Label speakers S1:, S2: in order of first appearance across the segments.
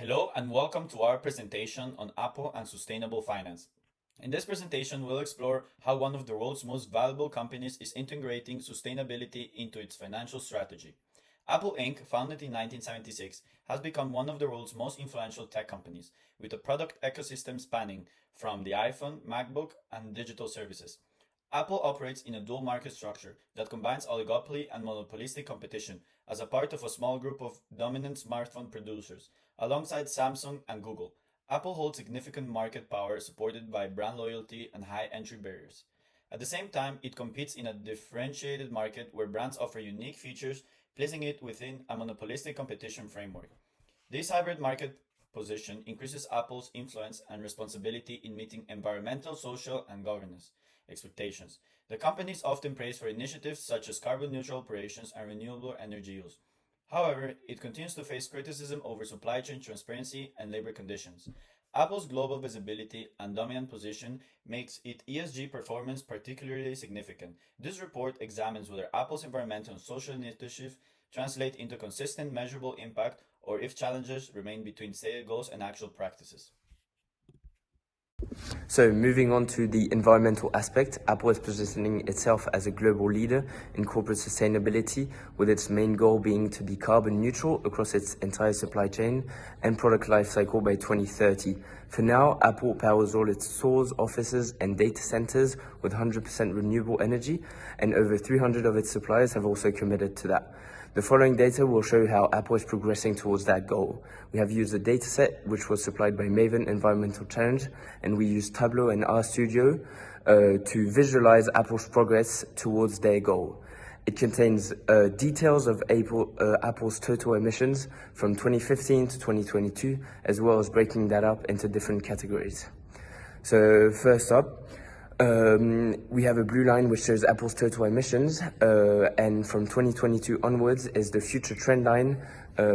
S1: Hello and welcome to our presentation on Apple and sustainable finance. In this presentation, we'll explore how one of the world's most valuable companies is integrating sustainability into its financial strategy. Apple Inc., founded in 1976, has become one of the world's most influential tech companies, with a product ecosystem spanning from the iPhone, MacBook, and digital services. Apple operates in a dual market structure that combines oligopoly and monopolistic competition as a part of a small group of dominant smartphone producers, alongside Samsung and Google. Apple holds significant market power supported by brand loyalty and high entry barriers. At the same time, it competes in a differentiated market where brands offer unique features, placing it within a monopolistic competition framework. This hybrid market position increases Apple's influence and responsibility in meeting environmental, social, and governance expectations. The company is often praised for initiatives such as carbon neutral operations and renewable energy use. However, it continues to face criticism over supply chain transparency and labor conditions. Apple's global visibility and dominant position makes its ESG performance particularly significant. This report examines whether Apple's environmental and social initiatives translate into consistent measurable impact or if challenges remain between stated goals and actual practices.
S2: So moving on to the environmental aspect, Apple is positioning itself as a global leader in corporate sustainability, with its main goal being to be carbon neutral across its entire supply chain and product lifecycle by 2030. For now, Apple powers all its stores, offices, and data centers with 100% renewable energy, and over 300 of its suppliers have also committed to that. The following data will show how Apple is progressing towards that goal. We have used a dataset which was supplied by Maven Environmental Challenge, and we used Tableau and RStudio to visualize Apple's progress towards their goal. It contains details of Apple's total emissions from 2015 to 2022, as well as breaking that up into different categories. So first up, we have a blue line which shows Apple's total emissions, and from 2022 onwards is the future trend line,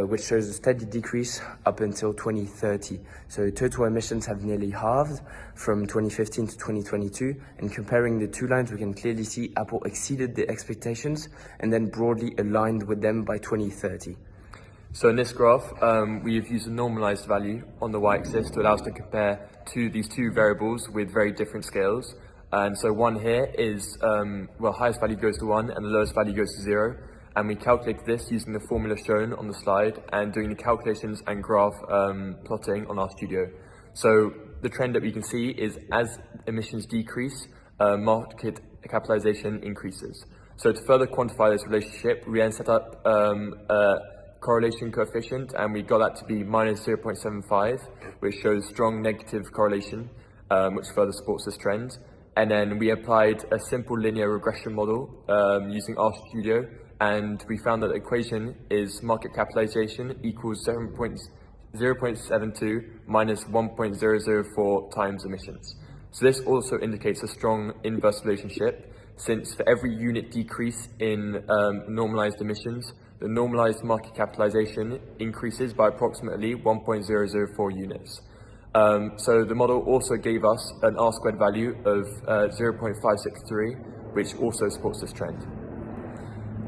S2: which shows a steady decrease up until 2030. So total emissions have nearly halved from 2015 to 2022, and comparing the two lines, we can clearly see Apple exceeded the expectations and then broadly aligned with them by 2030.
S3: So in this graph, we've used a normalized value on the y-axis to allow us to compare these two variables with very different scales. And so one here is, highest value goes to 1 and the lowest value goes to 0. And we calculated this using the formula shown on the slide and doing the calculations and graph plotting on RStudio. So the trend that we can see is as emissions decrease, market capitalization increases. So to further quantify this relationship, we then set up a correlation coefficient, and we got that to be minus 0.75, which shows strong negative correlation, which further supports this trend. And then we applied a simple linear regression model using RStudio, and we found that the equation is market capitalization equals 0.72 minus 1.004 times emissions. So this also indicates a strong inverse relationship, since for every unit decrease in normalized emissions, the normalized market capitalization increases by approximately 1.004 units. So the model also gave us an R-squared value of 0.563, which also supports this trend.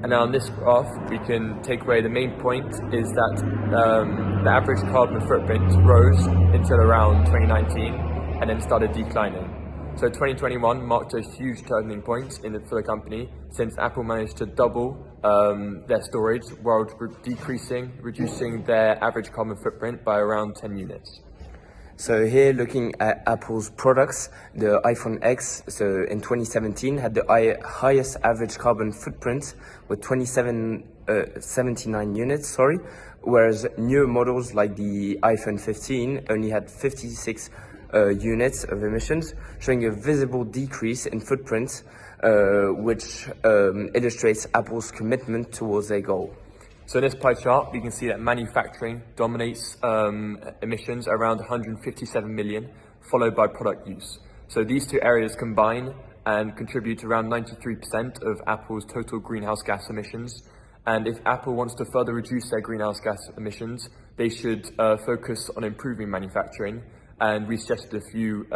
S3: And now on this graph, we can take away the main point is that the average carbon footprint rose until around 2019 and then started declining. So 2021 marked a huge turning point for the company, since Apple managed to double their storage while reducing their average carbon footprint by around 10 units.
S2: So here, looking at Apple's products, the iPhone X, so in 2017, had the highest average carbon footprint with 79 units, whereas newer models like the iPhone 15 only had 56 units of emissions, showing a visible decrease in footprint, which illustrates Apple's commitment towards their goal.
S3: So in this pie chart, we can see that manufacturing dominates emissions around 157 million, followed by product use. So these two areas combine and contribute around 93% of Apple's total greenhouse gas emissions. And if Apple wants to further reduce their greenhouse gas emissions, they should focus on improving manufacturing. And we suggested a few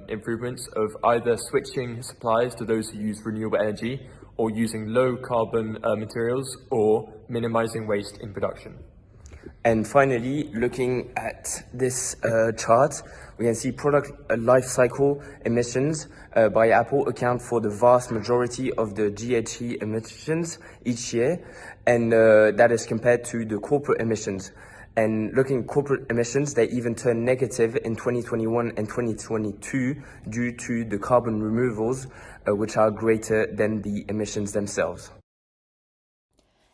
S3: improvements of either switching suppliers to those who use renewable energy, or using low carbon materials, or minimizing waste in production.
S2: And finally, looking at this chart, we can see product life cycle emissions by Apple account for the vast majority of the GHG emissions each year, and that is compared to the corporate emissions. And looking at corporate emissions, they even turned negative in 2021 and 2022 due to the carbon removals, which are greater than the emissions themselves.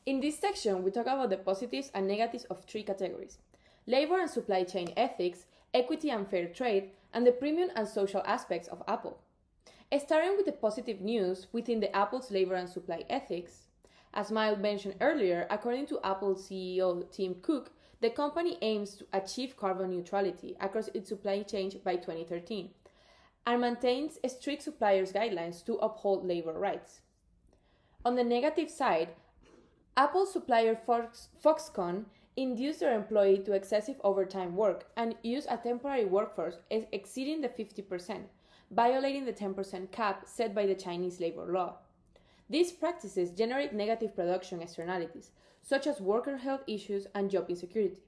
S4: In this section, we talk about the positives and negatives of three categories: labor and supply chain ethics, equity and fair trade, and the premium and social aspects of Apple. Starting with the positive news within the Apple's labor and supply ethics, as Miles mentioned earlier, according to Apple CEO Tim Cook, the company aims to achieve carbon neutrality across its supply chain by 2013 and maintains strict suppliers' guidelines to uphold labor rights. On the negative side, Apple supplier Foxconn induced their employee to excessive overtime work and used a temporary workforce exceeding the 50%, violating the 10% cap set by the Chinese labor law. These practices generate negative production externalities, such as worker health issues and job insecurity.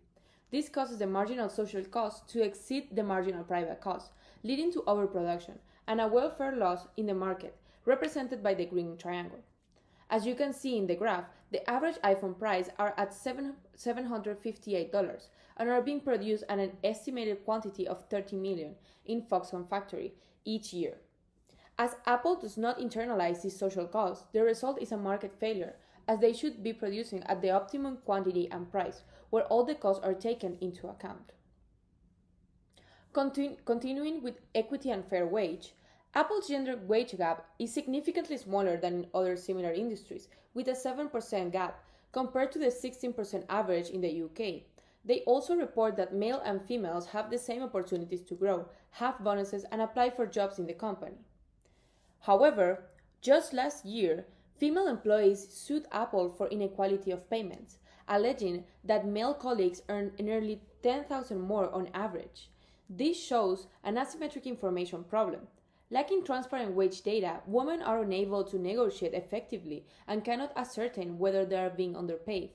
S4: This causes the marginal social cost to exceed the marginal private cost, leading to overproduction and a welfare loss in the market, represented by the green triangle. As you can see in the graph, the average iPhone price are at $758 and are being produced at an estimated quantity of 30 million in Foxconn factory each year. As Apple does not internalize these social costs, the result is a market failure, as they should be producing at the optimum quantity and price, where all the costs are taken into account. Continuing with equity and fair wage, Apple's gender wage gap is significantly smaller than in other similar industries, with a 7% gap compared to the 16% average in the UK. They also report that male and females have the same opportunities to grow, have bonuses, and apply for jobs in the company. However, just last year, female employees sued Apple for inequality of payments, alleging that male colleagues earn nearly $10,000 more on average. This shows an asymmetric information problem. Lacking transparent wage data, women are unable to negotiate effectively and cannot ascertain whether they are being underpaid.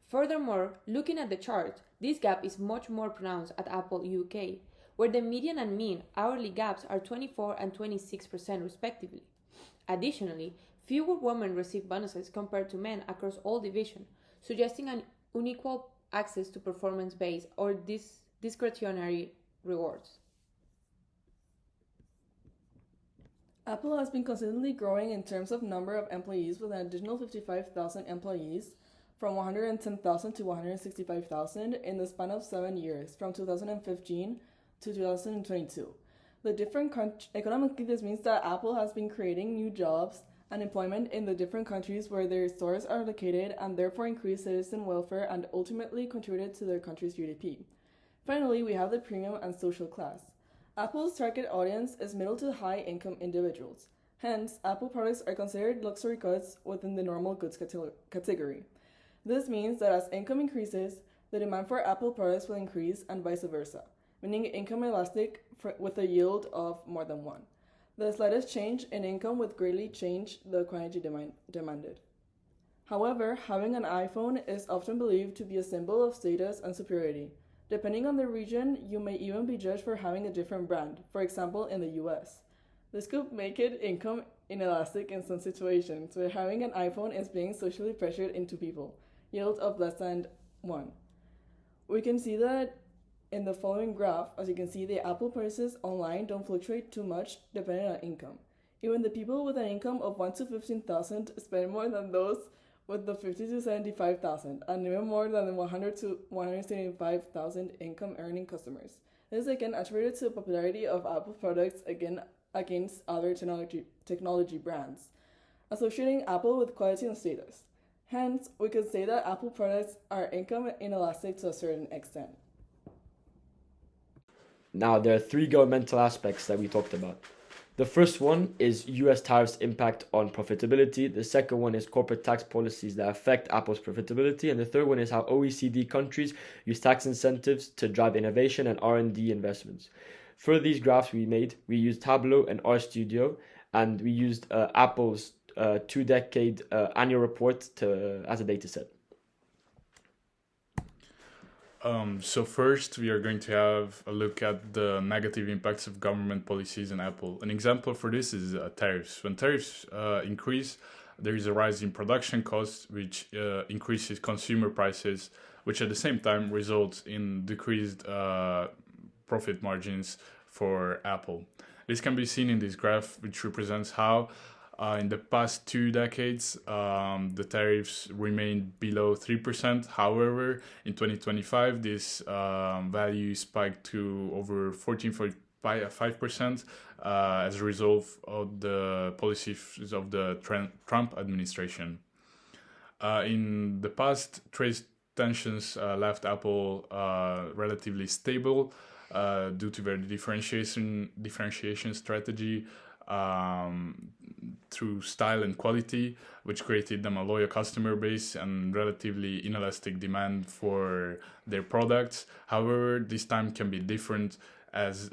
S4: Furthermore, looking at the chart, this gap is much more pronounced at Apple UK, where the median and mean hourly gaps are 24 and 26% respectively. Additionally, fewer women receive bonuses compared to men across all divisions, suggesting an unequal access to performance-based or discretionary rewards.
S5: Apple has been consistently growing in terms of number of employees, with an additional 55,000 employees from 110,000 to 165,000 in the span of 7 years, from 2015 to 2022. Economically, this means that Apple has been creating new jobs and employment in the different countries where their stores are located, and therefore increased citizen welfare and ultimately contributed to their country's GDP. Finally, we have the premium and social class. Apple's target audience is middle to high income individuals. Hence, Apple products are considered luxury goods within the normal goods category. This means that as income increases, the demand for Apple products will increase and vice versa, meaning income elastic with a yield of more than 1. The slightest change in income would greatly change the quantity demanded. However, having an iPhone is often believed to be a symbol of status and superiority. Depending on the region, you may even be judged for having a different brand, for example in the US. This could make it income inelastic in some situations, where having an iPhone is being socially pressured into people, yield of less than 1. We can see that in the following graph. As you can see, the Apple prices online don't fluctuate too much depending on income. Even the people with an income of 1 to 15,000 spend more than those with the 50 to 75,000, and even more than the 100 to 175,000 income earning customers. This is again attributed to the popularity of Apple products against other technology brands, associating Apple with quality and status. Hence, we could say that Apple products are income inelastic to a certain extent.
S6: Now, there are three governmental aspects that we talked about. The first one is US tariffs' impact on profitability. The second one is corporate tax policies that affect Apple's profitability. And the third one is how OECD countries use tax incentives to drive innovation and R&D investments. For these graphs we used Tableau and RStudio, and we used Apple's 2-decade annual report as a data set.
S7: So first, we are going to have a look at the negative impacts of government policies on Apple. An example for this is tariffs. When tariffs increase, there is a rise in production costs, which increases consumer prices, which at the same time results in decreased profit margins for Apple. This can be seen in this graph, which represents how in the past 2 decades, the tariffs remained below 3%. However, in 2025, this value spiked to over 14.5% as a result of the policies of the Trump administration. In the past, trade tensions left Apple relatively stable due to their differentiation strategy through style and quality, which created them a loyal customer base and relatively inelastic demand for their products. However, this time can be different as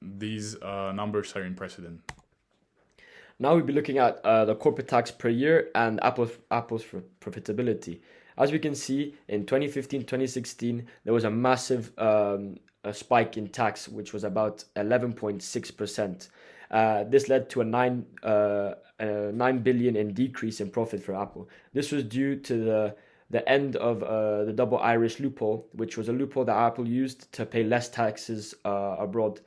S7: these numbers are in precedent.
S6: Now we'll be looking at the corporate tax per year and Apple's profitability. As we can see, in 2015-2016, there was a massive spike in tax, which was about 11.6%. This led to a 9 billion in decrease in profit for Apple. This was due to the end of the double Irish loophole, which was a loophole that Apple used to pay less taxes abroad.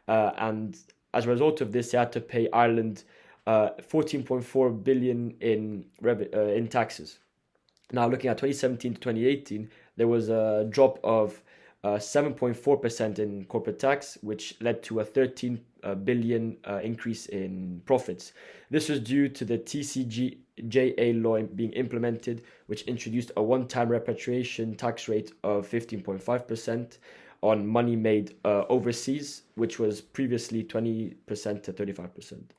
S6: And as a result of this, they had to pay Ireland 14.4 billion in taxes. Now, looking at 2017 to 2018, there was a drop of 7.4% in corporate tax, which led to a 13 billion increase in profits. This was due to the TCJA law being implemented, which introduced a one-time repatriation tax rate of 15.5% on money made overseas, which was previously 20% to 35%.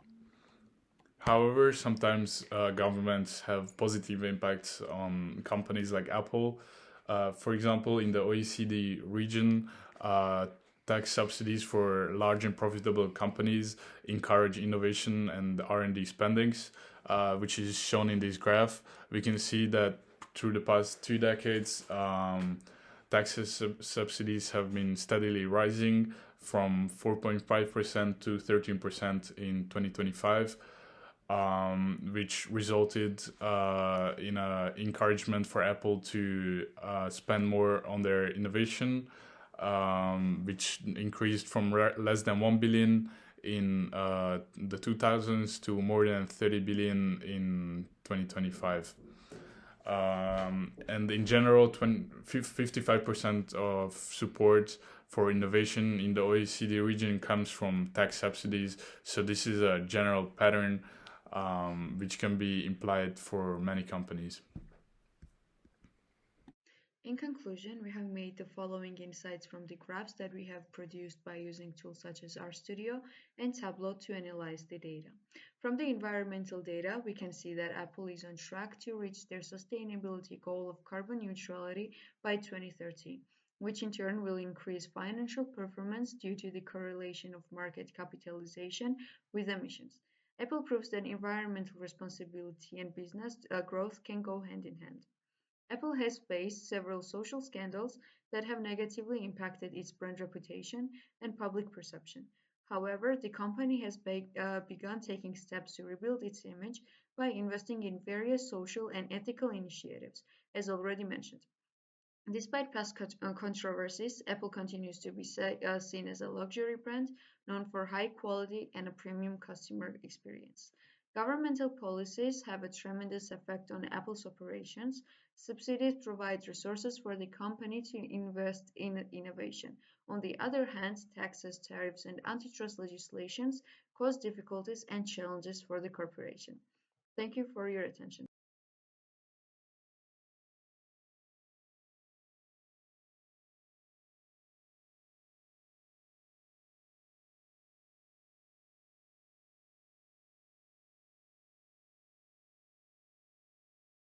S7: However, sometimes governments have positive impacts on companies like Apple. For example, in the OECD region, tax subsidies for large and profitable companies encourage innovation and R&D spendings, which is shown in this graph. We can see that through the past 2 decades, subsidies have been steadily rising from 4.5% to 13% in 2025. Which resulted in an encouragement for Apple to spend more on their innovation, which increased from less than 1 billion in the 2000s to more than 30 billion in 2025. And in general, 55% of support for innovation in the OECD region comes from tax subsidies. So this is a general pattern which can be implied for many companies.
S8: In conclusion, we have made the following insights from the graphs that we have produced by using tools such as RStudio and Tableau to analyze the data. From the environmental data, we can see that Apple is on track to reach their sustainability goal of carbon neutrality by 2030, which in turn will increase financial performance due to the correlation of market capitalization with emissions. Apple proves that environmental responsibility and business growth can go hand in hand. Apple has faced several social scandals that have negatively impacted its brand reputation and public perception. However, the company has begun taking steps to rebuild its image by investing in various social and ethical initiatives, as already mentioned. Despite past controversies, Apple continues to be seen as a luxury brand known for high quality and a premium customer experience. Governmental policies have a tremendous effect on Apple's operations. Subsidies provide resources for the company to invest in innovation. On the other hand, taxes, tariffs, and antitrust legislations cause difficulties and challenges for the corporation. Thank you for your attention.